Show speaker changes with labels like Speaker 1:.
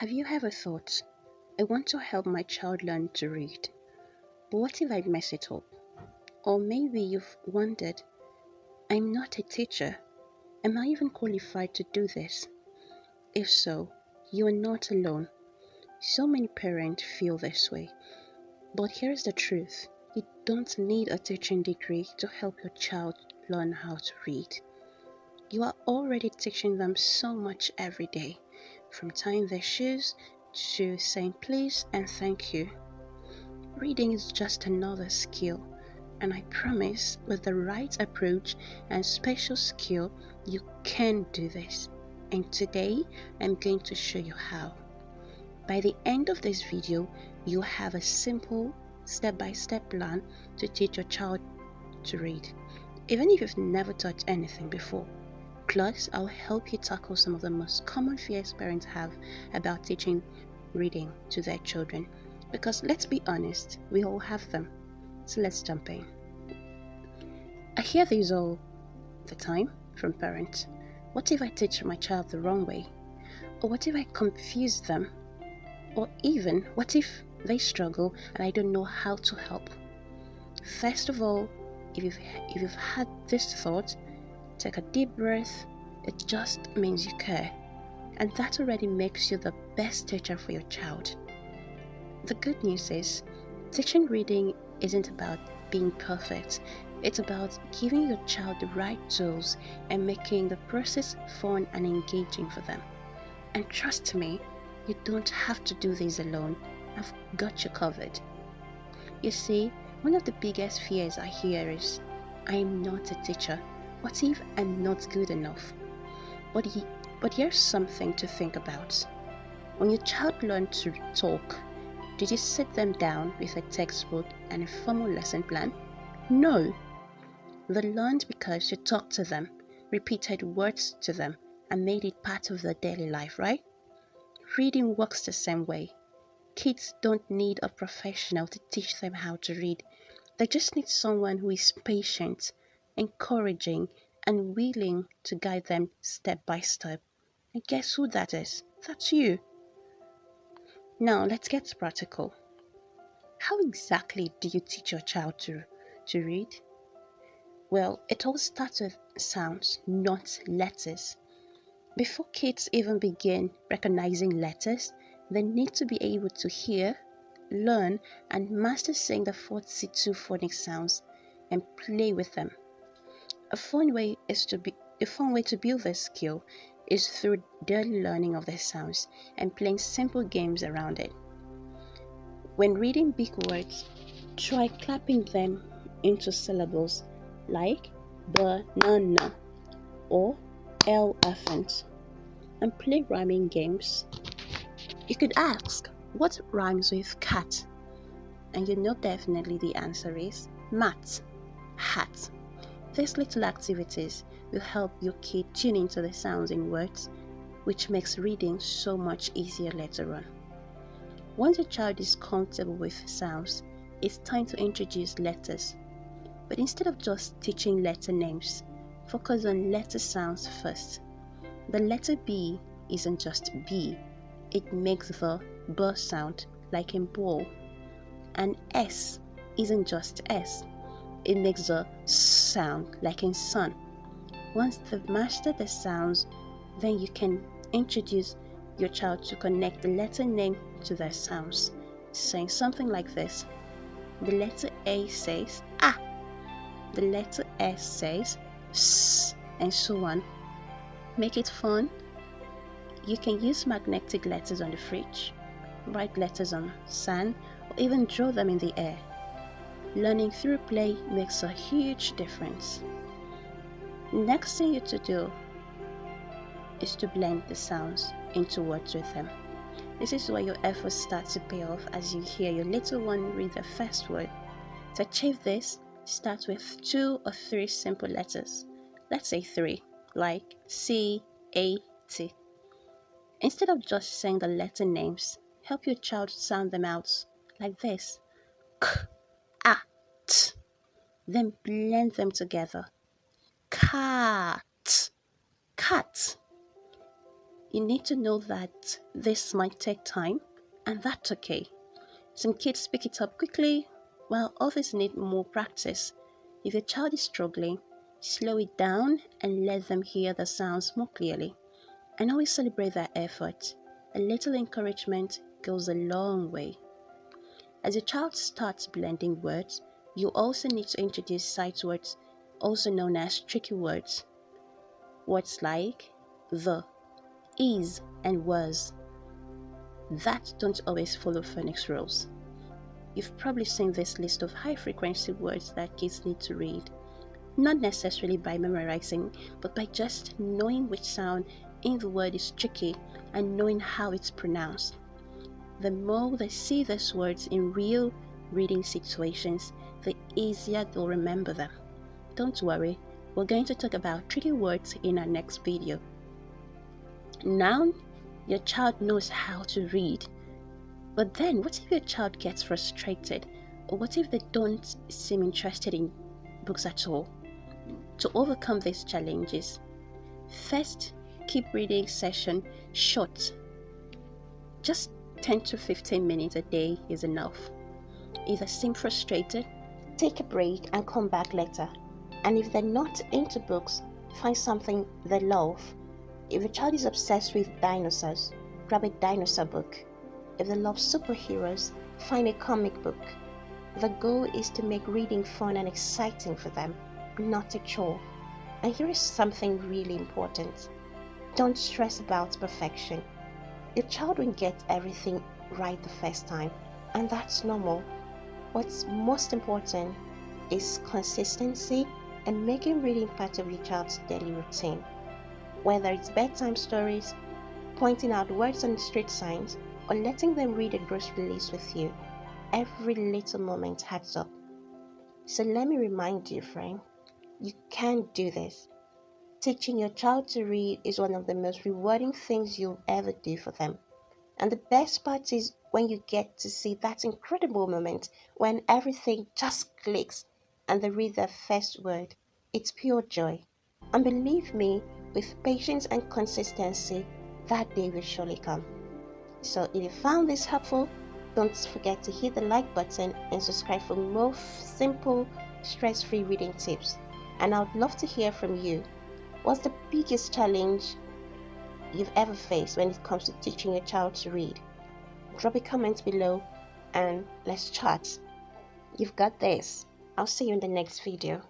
Speaker 1: Have you ever thought, I want to help my child learn to read, but what if I mess it up? Or maybe you've wondered, I'm not a teacher. Am I even qualified to do this? If so, you are not alone. So many parents feel this way. But here's the truth, you don't need a teaching degree to help your child learn how to read. You are already teaching them so much every day, from tying their shoes to saying please and thank you. Reading is just another skill, and I promise with the right approach and special skill, you can do this. And today, I'm going to show you how. By the end of this video, you have a simple step-by-step plan to teach your child to read, even if you've never taught anything before. Plus, I'll help you tackle some of the most common fears parents have about teaching reading to their children. Because let's be honest, we all have them. So let's jump in. I hear these all the time from parents. What if I teach my child the wrong way? Or what if I confuse them? Or even, what if they struggle and I don't know how to help? First of all, if you've had this thought, take a deep breath. It just means you care. And that already makes you the best teacher for your child. The good news is, teaching reading isn't about being perfect. It's about giving your child the right tools and making the process fun and engaging for them. And trust me, you don't have to do this alone. I've got you covered. You see, one of the biggest fears I hear is, I'm not a teacher. What if I'm not good enough? But here's something to think about. When your child learned to talk, did you sit them down with a textbook and a formal lesson plan? No. They learned because you talked to them, repeated words to them, and made it part of their daily life, right? Reading works the same way. Kids don't need a professional to teach them how to read. They just need someone who is patient, encouraging, and willing to guide them step by step. And guess who that is? That's you. Now let's get practical. How exactly do you teach your child to read? Well, it all starts with sounds, not letters. Before kids even begin recognizing letters, they need to be able to hear, learn, and master saying the 42 phonic sounds and play with them. A fun way to build this skill is through daily learning of the sounds and playing simple games around it. When reading big words, try clapping them into syllables like banana or elephant and play rhyming games. You could ask, what rhymes with cat? And you know definitely the answer is mat, hat. These little activities will help your kid tune into the sounds in words, which makes reading so much easier later on. Once a child is comfortable with sounds, it's time to introduce letters. But instead of just teaching letter names, focus on letter sounds first. The letter B isn't just B, it makes the B sound like a ball. And S isn't just S, it makes the S sound like in sun. Once they've mastered the sounds, then you can introduce your child to connect the letter name to their sounds, saying something like this. The letter A says ah, the letter S says S, and so on. Make it fun. You can use magnetic letters on the fridge, write letters on sand, or even draw them in the air. Learning through play makes a huge difference. Next thing you to do is to blend the sounds into words with them. This is where your efforts start to pay off as you hear your little one read the first word. To achieve this, start with 2 or 3 simple letters. Let's say 3, like C, A, T. Instead of just saying the letter names, help your child sound them out like this. K, A, T. Then blend them together. Cat, cat. You need to know that this might take time, and that's okay. Some kids pick it up quickly, while others need more practice. If your child is struggling, slow it down and let them hear the sounds more clearly. And always celebrate their effort. A little encouragement goes a long way. As your child starts blending words, you also need to introduce sight words, also known as tricky words. Words like the, is, and was, that don't always follow phonics rules. You've probably seen this list of high frequency words that kids need to read, not necessarily by memorizing, but by just knowing which sound in the word is tricky and knowing how it's pronounced. The more they see these words in real reading situations, the easier they'll remember them. Don't worry, we're going to talk about tricky words in our next video. Now, your child knows how to read. But then, what if your child gets frustrated? Or what if they don't seem interested in books at all? To overcome these challenges, first, keep reading session short. Just 10 to 15 minutes a day is enough. If they seem frustrated, take a break and come back later. And if they're not into books, find something they love. If a child is obsessed with dinosaurs, grab a dinosaur book. If they love superheroes, find a comic book. The goal is to make reading fun and exciting for them, not a chore. And here is something really important. Don't stress about perfection. Your child won't get everything right the first time, and that's normal. What's most important is consistency and making reading part of your child's daily routine. Whether it's bedtime stories, pointing out words on the street signs, or letting them read a grocery list with you, every little moment adds up. So let me remind you, friend, you can do this. Teaching your child to read is one of the most rewarding things you'll ever do for them. And the best part is when you get to see that incredible moment when everything just clicks and they read their first word. It's pure joy. And believe me, with patience and consistency, that day will surely come. So if you found this helpful, don't forget to hit the like button and subscribe for more simple, stress-free reading tips. And I would love to hear from you. What's the biggest challenge you've ever faced when it comes to teaching your child to read? Drop a comment below and let's chat. You've got this. I'll see you in the next video.